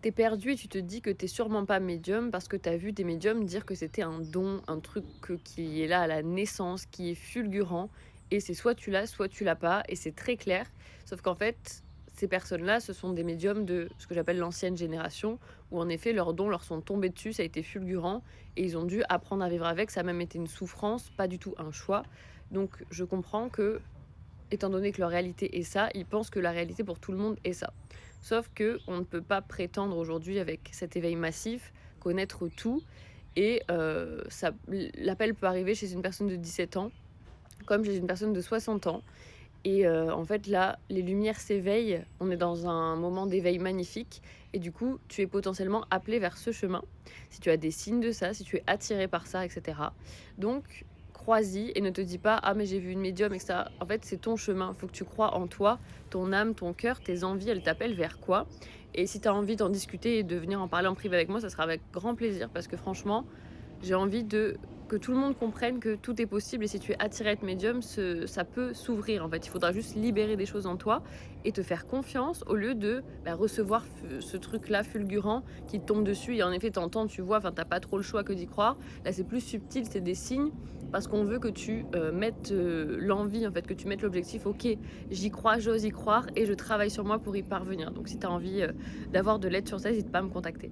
T'es perdu et tu te dis que t'es sûrement pas médium parce que t'as vu des médiums dire que c'était un don, un truc qui est là à la naissance, qui est fulgurant et c'est soit tu l'as, soit tu l'as pas et c'est très clair. Sauf qu'en fait, ces personnes-là, ce sont des médiums de ce que j'appelle l'ancienne génération où en effet leurs dons leur sont tombés dessus, ça a été fulgurant et ils ont dû apprendre à vivre avec, ça a même été une souffrance, pas du tout un choix. Donc je comprends que étant donné que leur réalité est ça, ils pensent que la réalité pour tout le monde est ça. Sauf que on ne peut pas prétendre aujourd'hui avec cet éveil massif connaître tout et ça l'appel peut arriver chez une personne de 17 ans comme chez une personne de 60 ans et en fait là, les lumières s'éveillent, on est dans un moment d'éveil magnifique et du coup, tu es potentiellement appelé vers ce chemin. Si tu as des signes de ça, si tu es attiré par ça et cetera. Donc crois-y et ne te dis pas: «Ah mais j'ai vu une médium» et cetera. En fait, c'est ton chemin, il faut que tu crois en toi, ton âme, ton cœur, tes envies, elles t'appellent vers quoi? Et si tu as envie d'en discuter et de venir en parler en privé avec moi, ça sera avec grand plaisir parce que franchement, j'ai envie de que tout le monde comprenne que tout est possible et si tu es attiré à être médium, ça peut s'ouvrir en fait. Il faudra juste libérer des choses en toi et te faire confiance au lieu de recevoir ce truc-là fulgurant qui te tombe dessus et en effet t'entends, tu vois, enfin t'as pas trop le choix que d'y croire. Là c'est plus subtil, c'est des signes parce qu'on veut que tu mettes l'envie en fait, que tu mettes l'objectif, ok, j'y crois, j'ose y croire et je travaille sur moi pour y parvenir. Donc si tu as envie d'avoir de l'aide sur ça, n'hésite pas à me contacter.